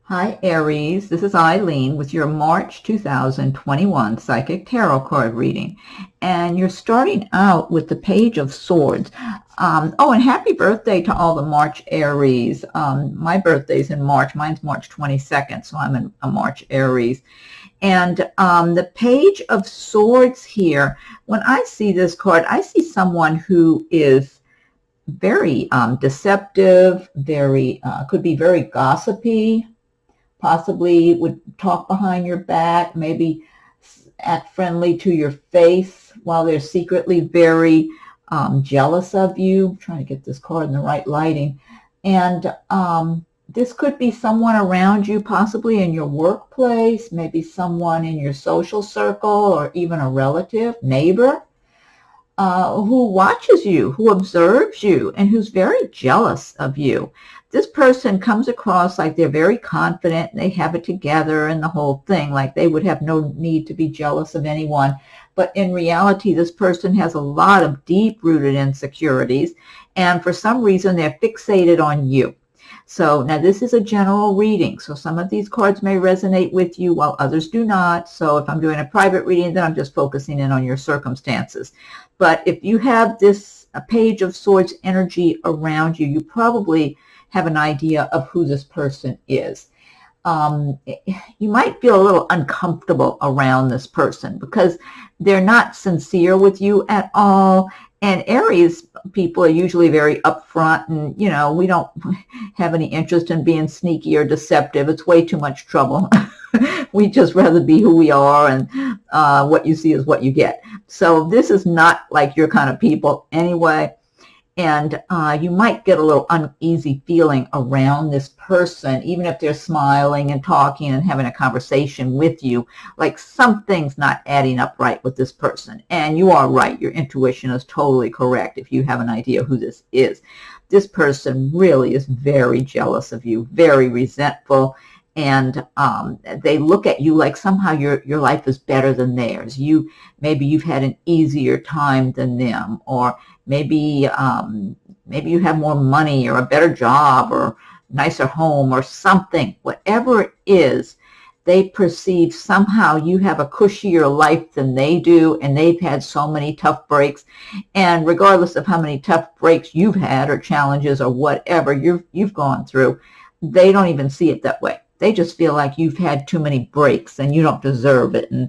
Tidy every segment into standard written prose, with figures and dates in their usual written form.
Hi, Aries. This is Eileen with your March 2021 Psychic Tarot card reading. And you're starting out with the Page of Swords. And happy birthday to all the March Aries. My birthday's in March. Mine's March 22nd, so I'm a March Aries. And the Page of Swords here, when I see this card, I see someone who is very deceptive, could be very gossipy, possibly would talk behind your back, maybe act friendly to your face while they're secretly very jealous of you. I'm trying to get this card in the right lighting. And this could be someone around you, possibly in your workplace, maybe someone in your social circle, or even a relative, neighbor, who watches you, who observes you, and who's very jealous of you. This person comes across like they're very confident and they have it together and the whole thing, like they would have no need to be jealous of anyone. But in reality, this person has a lot of deep-rooted insecurities, and for some reason, they're fixated on you. So now this is a general reading, so some of these cards may resonate with you while others do not. So if I'm doing a private reading, then I'm just focusing in on your circumstances. But if you have this Page of Swords energy around you, you probably have an idea of who this person is. You might feel a little uncomfortable around this person because they're not sincere with you at all. And Aries people are usually very upfront, and, we don't have any interest in being sneaky or deceptive. It's way too much trouble. We just rather be who we are, and what you see is what you get. So this is not like your kind of people anyway. And you might get a little uneasy feeling around this person, even if they're smiling and talking and having a conversation with you, like something's not adding up right with this person. And you are right. Your intuition is totally correct if you have an idea who this is. This person really is very jealous of you, very resentful, and they look at you like somehow your life is better than theirs. Maybe you've had an easier time than them, or maybe you have more money or a better job or nicer home or something. Whatever it is, they perceive somehow you have a cushier life than they do, and they've had so many tough breaks. And regardless of how many tough breaks you've had or challenges or whatever you've gone through, they don't even see it that way. They just feel like you've had too many breaks and you don't deserve it. And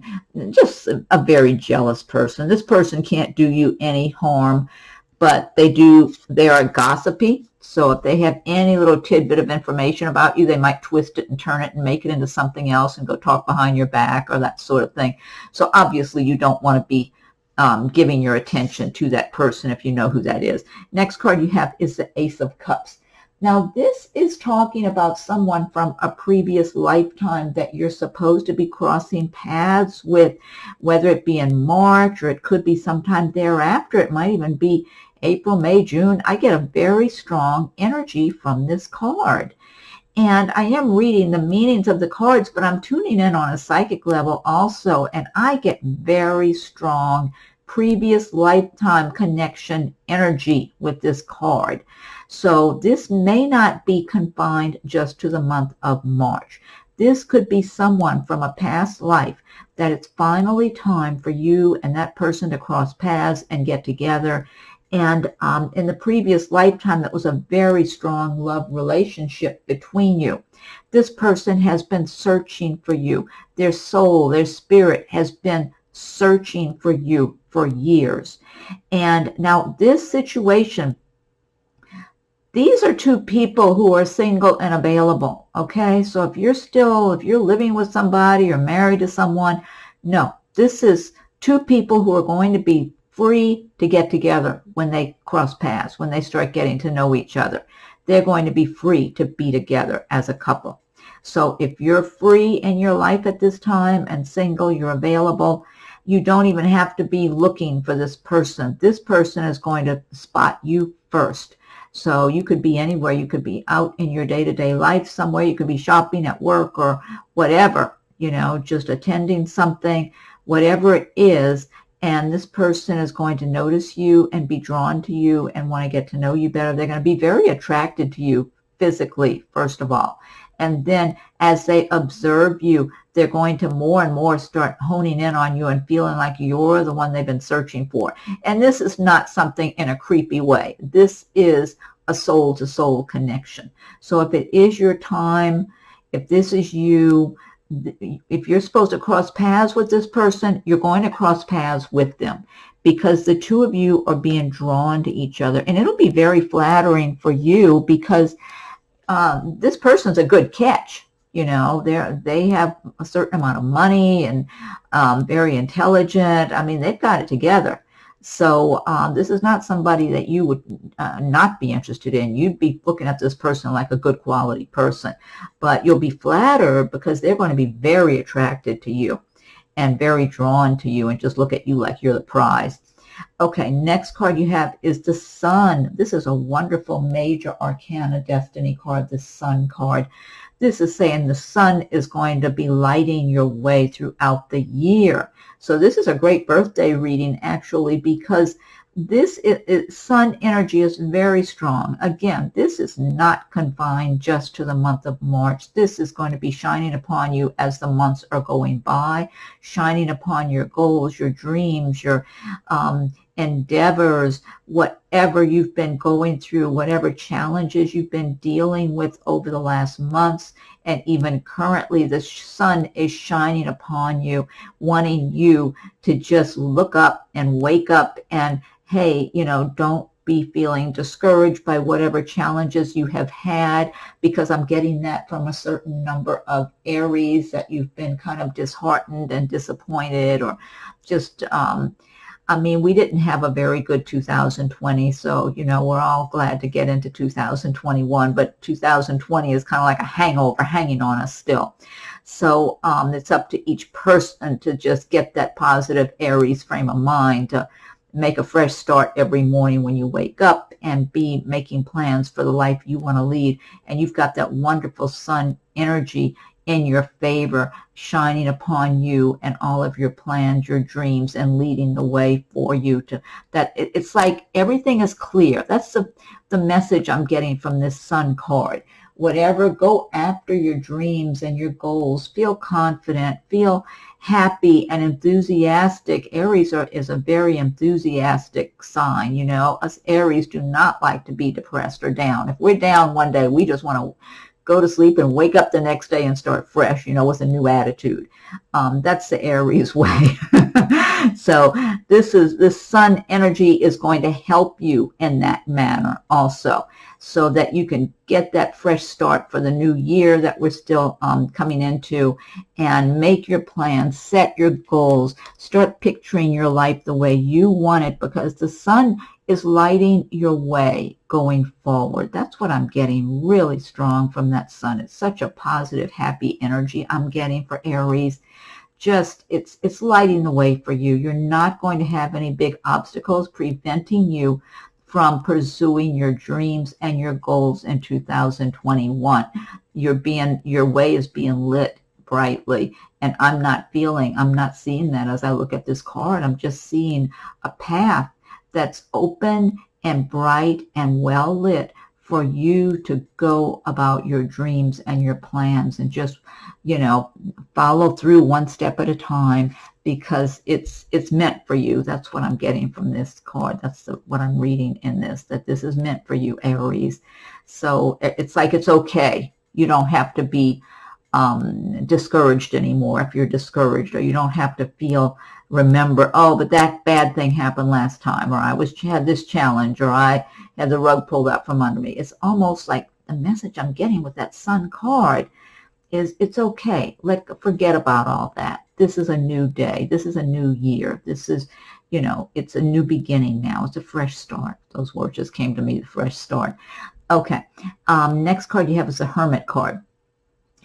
just a very jealous person. This person can't do you any harm, but they are gossipy. So if they have any little tidbit of information about you, they might twist it and turn it and make it into something else and go talk behind your back or that sort of thing. So obviously you don't want to be giving your attention to that person if you know who that is. Next card you have is the Ace of Cups. Now, this is talking about someone from a previous lifetime that you're supposed to be crossing paths with, whether it be in March or it could be sometime thereafter. It might even be April, May, June. I get a very strong energy from this card. And I am reading the meanings of the cards, but I'm tuning in on a psychic level also, and I get very strong previous lifetime connection energy with this card. So this may not be confined just to the month of March. This could be someone from a past life that it's finally time for you and that person to cross paths and get together. And in the previous lifetime, that was a very strong love relationship between you. This person has been searching for you. Their soul, their spirit has been searching for you for years. And now this situation, these are two people who are single and available, okay? So if you're living with somebody or married to someone, no, this is two people who are going to be free to get together when they cross paths, when they start getting to know each other. They're going to be free to be together as a couple. So if you're free in your life at this time and single, you're available, you don't even have to be looking for this person. This person is going to spot you first. So you could be anywhere. You could be out in your day-to-day life somewhere. You could be shopping at work or whatever, just attending something, whatever it is. And this person is going to notice you and be drawn to you and want to get to know you better. They're going to be very attracted to you physically, first of all. And then as they observe you, they're going to more and more start honing in on you and feeling like you're the one they've been searching for. And this is not something in a creepy way. This is a soul-to-soul connection. So if it is your time, if this is you, if you're supposed to cross paths with this person, you're going to cross paths with them, because the two of you are being drawn to each other. And it'll be very flattering for you, because this person's a good catch. You know, they have a certain amount of money and very intelligent. I mean, they've got it together. So this is not somebody that you would not be interested in. You'd be looking at this person like a good quality person. But you'll be flattered because they're going to be very attracted to you and very drawn to you and just look at you like you're the prize. Okay, next card you have is the Sun. This is a wonderful major arcana destiny card, the Sun card. This is saying the sun is going to be lighting your way throughout the year. So this is a great birthday reading, actually, because this sun energy is very strong. Again, this is not confined just to the month of March. This is going to be shining upon you as the months are going by, shining upon your goals, your dreams, your endeavors, whatever you've been going through, whatever challenges you've been dealing with over the last months, and even currently the sun is shining upon you, wanting you to just look up and wake up and, hey, you know, don't be feeling discouraged by whatever challenges you have had, because I'm getting that from a certain number of Aries that you've been kind of disheartened and disappointed, or just I mean, we didn't have a very good 2020, so, you know, we're all glad to get into 2021, but 2020 is kind of like a hangover hanging on us still. So it's up to each person to just get that positive Aries frame of mind, to make a fresh start every morning when you wake up and be making plans for the life you want to lead. And you've got that wonderful sun energy in your favor, shining upon you and all of your plans, your dreams, and leading the way for you to that. It's like everything is clear. That's the message I'm getting from this Sun card. Whatever, go after your dreams and your goals. Feel confident, feel happy and enthusiastic. Aries is a very enthusiastic sign. You know, us Aries do not like to be depressed or down. If we're down one day, we just want to go to sleep and wake up the next day and start fresh, you know, with a new attitude. That's the Aries way. So this sun energy is going to help you in that manner also, so that you can get that fresh start for the new year that we're still coming into, and make your plans, set your goals, start picturing your life the way you want it, because the sun is lighting your way going forward. That's what I'm getting really strong from that sun. It's such a positive, happy energy I'm getting for Aries. Just, it's lighting the way for you. You're not going to have any big obstacles preventing you from pursuing your dreams and your goals in 2021. Your way is being lit brightly, and I'm not seeing that as I look at this card. I'm just seeing a path that's open and bright and well lit for you to go about your dreams and your plans, and just, you know, follow through one step at a time, because it's meant for you. That's what I'm getting from this card. That's what I'm reading in this, that this is meant for you, Aries. So it's like, it's okay. You don't have to be discouraged anymore if you're discouraged, or you don't have to remember, oh, but that bad thing happened last time, or I had this challenge, or I had the rug pulled out from under me. It's almost like the message I'm getting with that sun card is, it's okay. Forget about all that. This is a new day. This is a new year. This is, you know, it's a new beginning now. It's a fresh start. Those words just came to me, the fresh start. Okay. Next card you have is the Hermit card.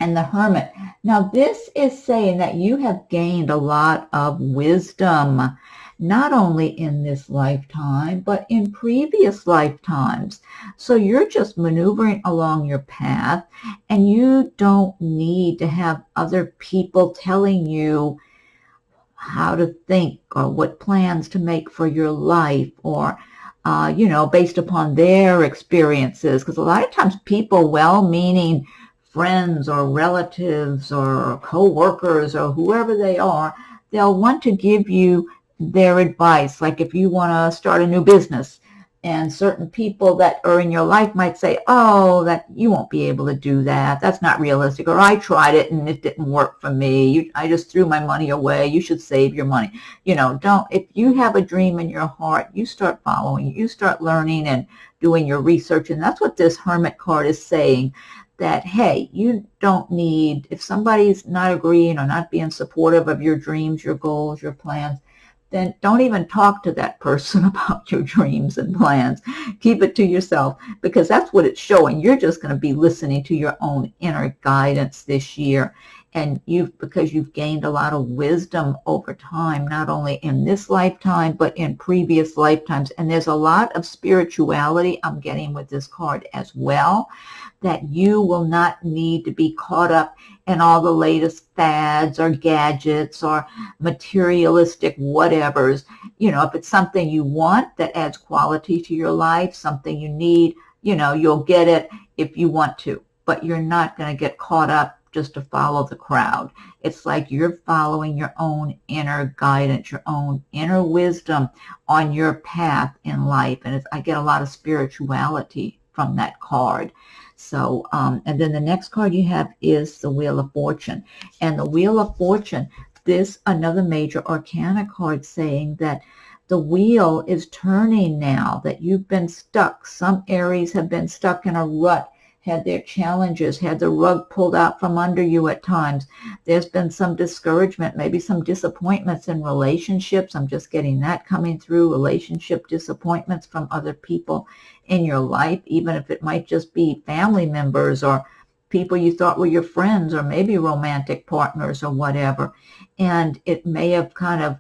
And the Hermit. Now, this is saying that you have gained a lot of wisdom, not only in this lifetime, but in previous lifetimes. So you're just maneuvering along your path, and you don't need to have other people telling you how to think or what plans to make for your life, or you know, based upon their experiences. Because a lot of times people, well-meaning friends or relatives or co-workers or whoever they are, they'll want to give you their advice. Like if you want to start a new business, and certain people that are in your life might say, oh, that you won't be able to do that. That's not realistic. Or I tried it and it didn't work for me. I just threw my money away. You should save your money. You know, if you have a dream in your heart, you start following, you start learning and doing your research. And that's what this Hermit card is saying, that, hey, you don't need, if somebody's not agreeing or not being supportive of your dreams, your goals, your plans, then don't even talk to that person about your dreams and plans. Keep it to yourself, because that's what it's showing. You're just going to be listening to your own inner guidance this year. And because you've gained a lot of wisdom over time, not only in this lifetime, but in previous lifetimes. And there's a lot of spirituality I'm getting with this card as well, that you will not need to be caught up in all the latest fads or gadgets or materialistic whatevers. You know, if it's something you want that adds quality to your life, something you need, you know, you'll get it if you want to, but you're not going to get caught up just to follow the crowd. It's like you're following your own inner guidance, your own inner wisdom on your path in life. And I get a lot of spirituality from that card. So, and then the next card you have is the Wheel of Fortune. And the Wheel of Fortune, this another major arcana card saying that the wheel is turning now, that you've been stuck. Some Aries have been stuck in a rut, had their challenges, had the rug pulled out from under you at times. There's been some discouragement, maybe some disappointments in relationships. I'm just getting that coming through, relationship disappointments from other people in your life, even if it might just be family members or people you thought were your friends, or maybe romantic partners or whatever. And it may have kind of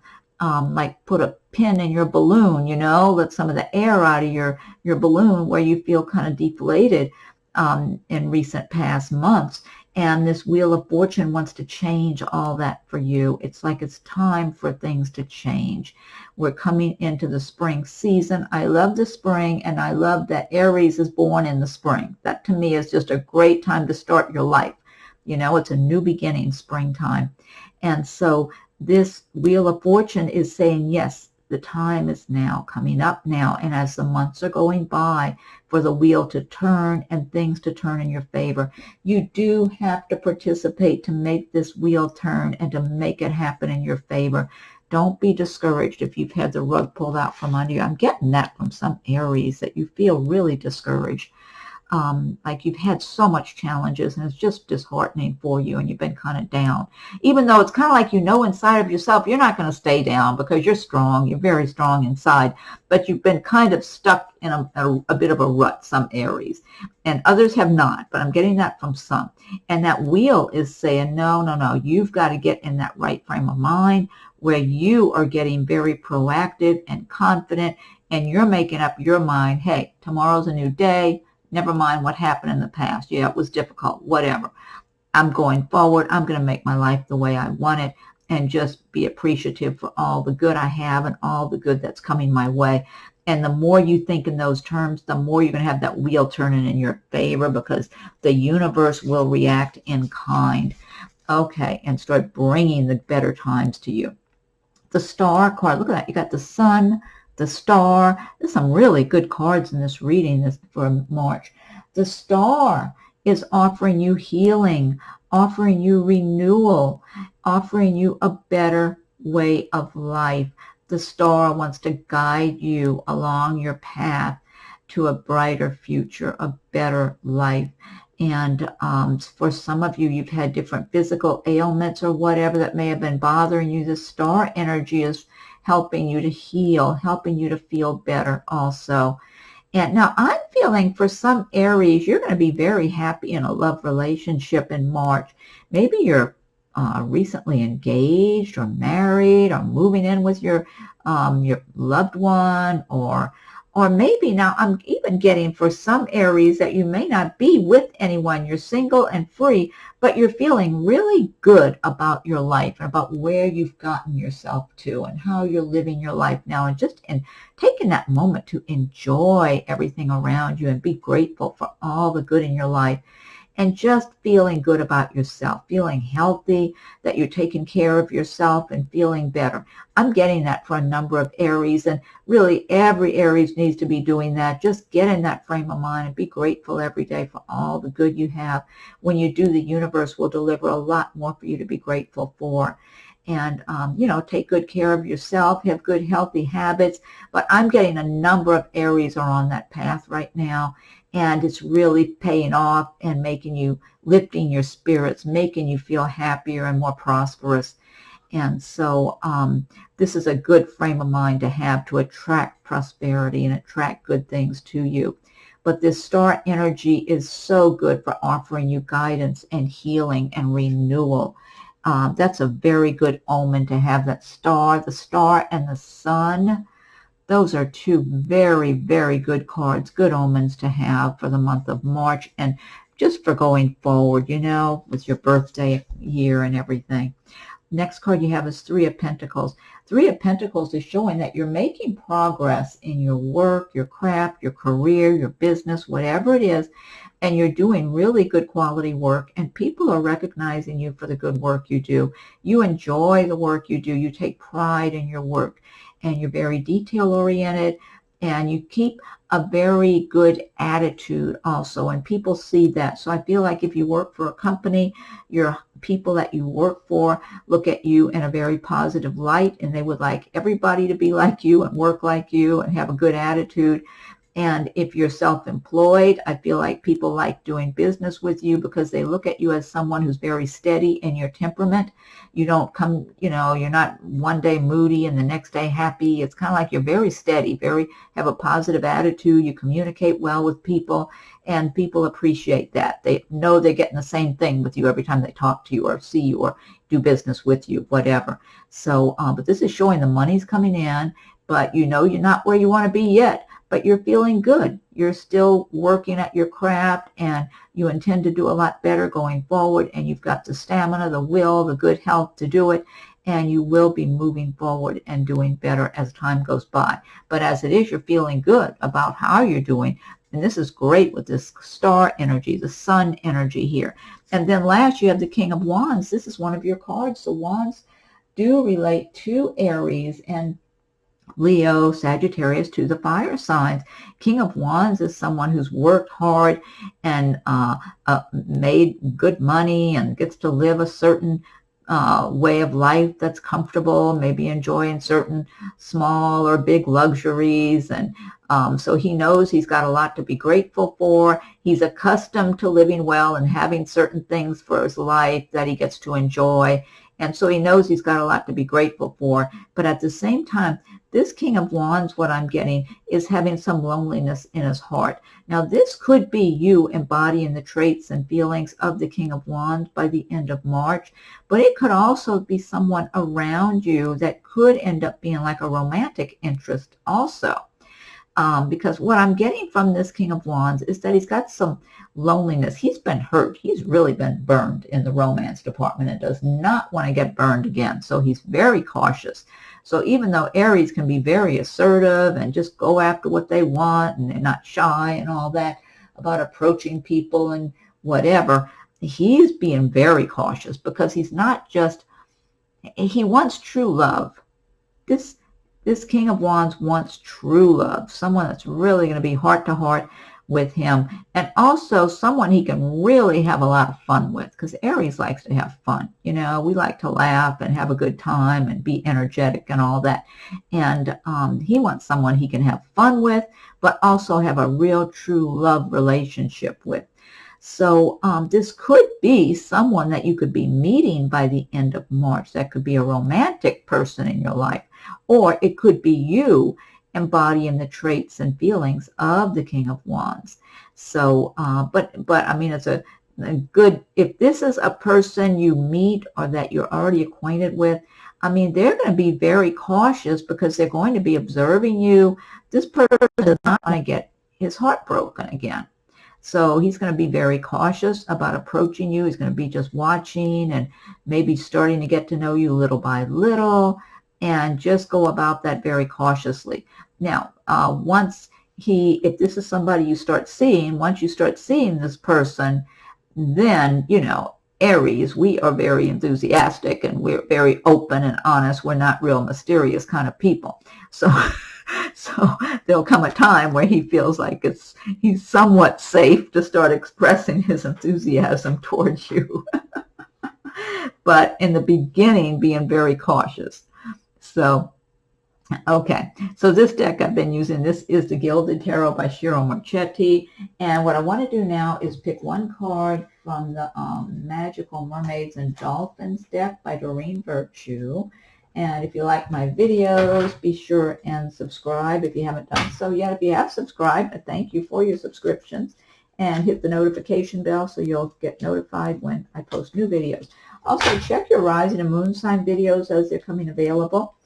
like put a pin in your balloon, you know, let some of the air out of your balloon where you feel kind of deflated in recent past months. And this Wheel of Fortune wants to change all that for you. It's like it's time for things to change. We're coming into the spring season. I love the spring, and I love that Aries is born in the spring. That to me is just a great time to start your life. You know, it's a new beginning, springtime. And so this Wheel of Fortune is saying, yes, the time is now, coming up now. And as the months are going by, for the wheel to turn and things to turn in your favor, you do have to participate to make this wheel turn and to make it happen in your favor. Don't be discouraged if you've had the rug pulled out from under you. I'm getting that from some Aries, that you feel really discouraged. Like you've had so much challenges and it's just disheartening for you and you've been kind of down. Even though it's kind of like, you know, inside of yourself, you're not going to stay down because you're strong. You're very strong inside, but you've been kind of stuck in a bit of a rut, some Aries, and others have not, but I'm getting that from some. And that wheel is saying, no, no, no, you've got to get in that right frame of mind where you are getting very proactive and confident, and you're making up your mind, hey, tomorrow's a new day. Never mind what happened in the past. Yeah, it was difficult, whatever. I'm going forward. I'm going to make my life the way I want it and just be appreciative for all the good I have and all the good that's coming my way. And the more you think in those terms, the more you're going to have that wheel turning in your favor, because the universe will react in kind. Okay, and start bringing the better times to you. The Star card, look at that. You got the Sun, the Star. There's some really good cards in this reading this for March. The Star is offering you healing, offering you renewal, offering you a better way of life. The Star wants to guide you along your path to a brighter future, a better life. And for some of you, you've had different physical ailments or whatever that may have been bothering you. The Star energy is helping you to heal, helping you to feel better also. And now I'm feeling for some Aries, you're going to be very happy in a love relationship in March. Maybe you're recently engaged or married or moving in with your loved one, or maybe now I'm even getting for some Aries that you may not be with anyone. You're single and free, but you're feeling really good about your life and about where you've gotten yourself to and how you're living your life now, and just in taking that moment to enjoy everything around you and be grateful for all the good in your life. and just feeling good about yourself, feeling healthy, that you're taking care of yourself and feeling better. I'm getting that for a number of Aries, and really every Aries needs to be doing that. Just get in that frame of mind and be grateful every day for all the good you have. When you do, the universe will deliver a lot more for you to be grateful for. And, take good care of yourself, have good healthy habits. But I'm getting a number of Aries are on that path right now. And it's really paying off and lifting your spirits, making you feel happier and more prosperous. And so this is a good frame of mind to have to attract prosperity and attract good things to you. But this star energy is so good for offering you guidance and healing and renewal. That's a very good omen to have that star. The star and the sun, those are two very, very good cards, good omens to have for the month of March and just for going forward, with your birthday year and everything. Next card you have is Three of Pentacles. Three of Pentacles is showing that you're making progress in your work, your craft, your career, your business, whatever it is, and you're doing really good quality work, and people are recognizing you for the good work you do. You enjoy the work you do. You take pride in your work, and you're very detail-oriented, and you keep a very good attitude also, and people see that. So I feel like if you work for a company, your people that you work for look at you in a very positive light, and they would like everybody to be like you and work like you and have a good attitude. And if you're self-employed, I feel like people like doing business with you because they look at you as someone who's very steady in your temperament. You don't come, you're not one day moody and the next day happy. It's kind of like you're very steady, have a positive attitude. You communicate well with people, and people appreciate that. They know they're getting the same thing with you every time they talk to you or see you or do business with you, whatever. So, but this is showing the money's coming in, but you're not where you want to be yet. But you're feeling good. You're still working at your craft, and you intend to do a lot better going forward, and you've got the stamina, the will, the good health to do it, and you will be moving forward and doing better as time goes by. But as it is, you're feeling good about how you're doing, and this is great with this star energy, the sun energy here. And then last, you have the King of Wands. This is one of your cards. So wands do relate to Aries and Leo, Sagittarius, to the fire signs. King of Wands is someone who's worked hard and made good money and gets to live a certain way of life that's comfortable, maybe enjoying certain small or big luxuries. And so he knows he's got a lot to be grateful for. He's accustomed to living well and having certain things for his life that he gets to enjoy. And so he knows he's got a lot to be grateful for. But at the same time, this King of Wands, what I'm getting, is having some loneliness in his heart. Now, this could be you embodying the traits and feelings of the King of Wands by the end of March. But it could also be someone around you that could end up being like a romantic interest also. Because what I'm getting from this King of Wands is that he's got some loneliness. He's been hurt. He's really been burned in the romance department and does not want to get burned again. So he's very cautious. So even though Aries can be very assertive and just go after what they want, and they're not shy and all that about approaching people and whatever, he's being very cautious because he's not just, he wants true love. This King of Wands wants true love, someone that's really going to be heart to heart with him, and also someone he can really have a lot of fun with, because Aries likes to have fun. We like to laugh and have a good time and be energetic and all that. And he wants someone he can have fun with, but also have a real true love relationship with. So this could be someone that you could be meeting by the end of March. That could be a romantic person in your life, or it could be you embodying the traits and feelings of the King of Wands. So, but I mean, it's a good, if this is a person you meet or that you're already acquainted with, I mean, they're going to be very cautious because they're going to be observing you. This person is not going to get his heart broken again. So he's going to be very cautious about approaching you. He's going to be just watching and maybe starting to get to know you little by little, and just go about that very cautiously. Now, if this is somebody you start seeing, once you start seeing this person, then, you know, Aries, we are very enthusiastic and we're very open and honest. We're not real mysterious kind of people. So, so there'll come a time where he feels like he's somewhat safe to start expressing his enthusiasm towards you. But in the beginning, being very cautious. So, okay, so this deck I've been using, this is the Gilded Tarot by Ciro Marchetti. And what I want to do now is pick one card from the Magical Mermaids and Dolphins deck by Doreen Virtue. And if you like my videos, be sure and subscribe if you haven't done so yet. If you have subscribed, I thank you for your subscriptions. And hit the notification bell so you'll get notified when I post new videos. Also, check your rising and moon sign videos as they're coming available.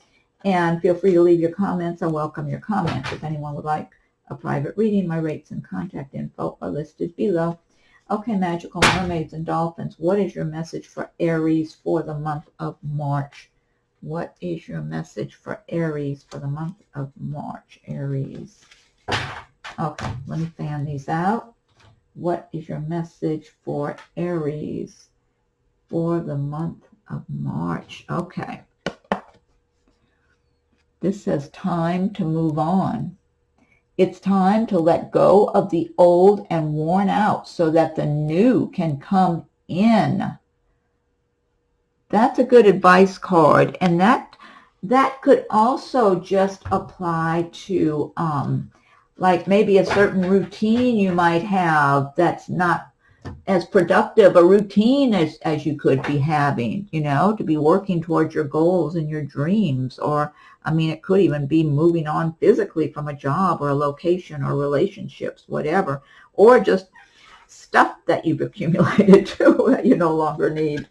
And feel free to leave your comments. I welcome your comments. If anyone would like a private reading, my rates and contact info are listed below. Okay, Magical Mermaids and Dolphins, what is your message for Aries for the month of March? What is your message for Aries for the month of March, Aries? Okay, let me fan these out. What is your message for Aries for the month of March? Okay. This says time to move on. It's time to let go of the old and worn out so that the new can come in. That's a good advice card. And that could also just apply to like maybe a certain routine you might have that's not as productive a routine as you could be having, you know, to be working towards your goals and your dreams. Or, I mean, it could even be moving on physically from a job or a location or relationships, whatever, or just stuff that you've accumulated too that you no longer need.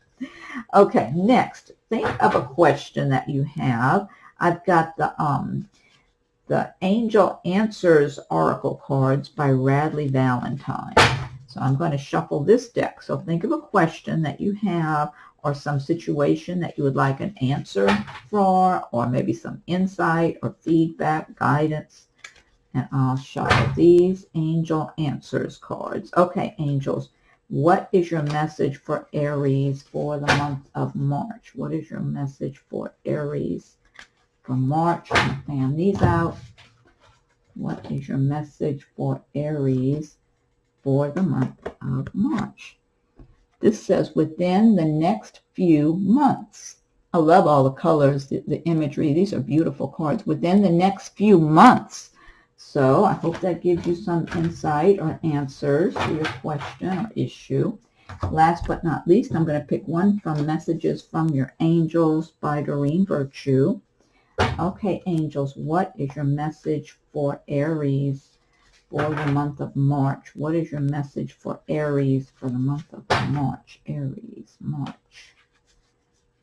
Okay, next, think of a question that you have. I've got the Angel Answers Oracle cards by Radleigh Valentine. So I'm going to shuffle this deck. So think of a question that you have or some situation that you would like an answer for, or maybe some insight or feedback, guidance. And I'll shuffle these Angel Answers cards. Okay, angels, what is your message for Aries for the month of March? What is your message for Aries for March? I'll fan these out. What is your message for Aries for the month of March? This says within the next few months. I love all the colors, the imagery. These are beautiful cards. Within the next few months. So I hope that gives you some insight or answers to your question or issue. Last but not least, I'm going to pick one from Messages from Your Angels by Doreen Virtue. Okay, angels, what is your message for Aries for the month of March? What is your message for Aries for the month of March? Aries, March.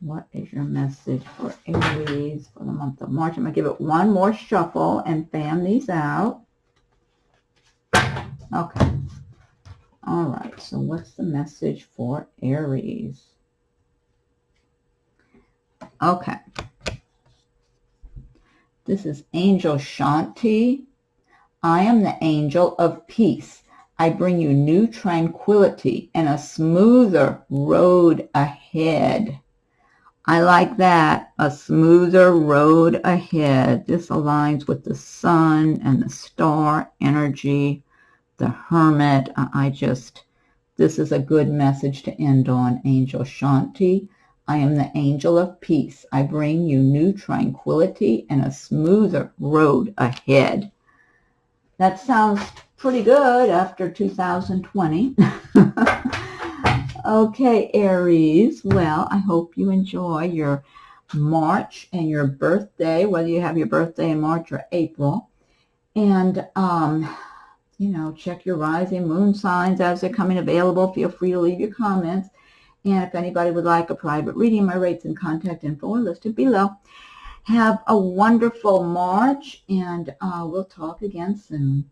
What is your message for Aries for the month of March? I'm going to give it one more shuffle and fan these out. Okay. All right. So what's the message for Aries? Okay. This is Angel Shanti. I am the angel of peace. I bring you new tranquility and a smoother road ahead. I like that, a smoother road ahead. This aligns with the sun and the star energy, the Hermit. This is a good message to end on, Angel Shanti. I am the angel of peace. I bring you new tranquility and a smoother road ahead. That sounds pretty good after 2020. Okay, Aries. Well, I hope you enjoy your March and your birthday, whether you have your birthday in March or April. And, you know, check your rising moon signs as they're coming available. Feel free to leave your comments. And if anybody would like a private reading, my rates and contact info are listed below. Have a wonderful March, and we'll talk again soon.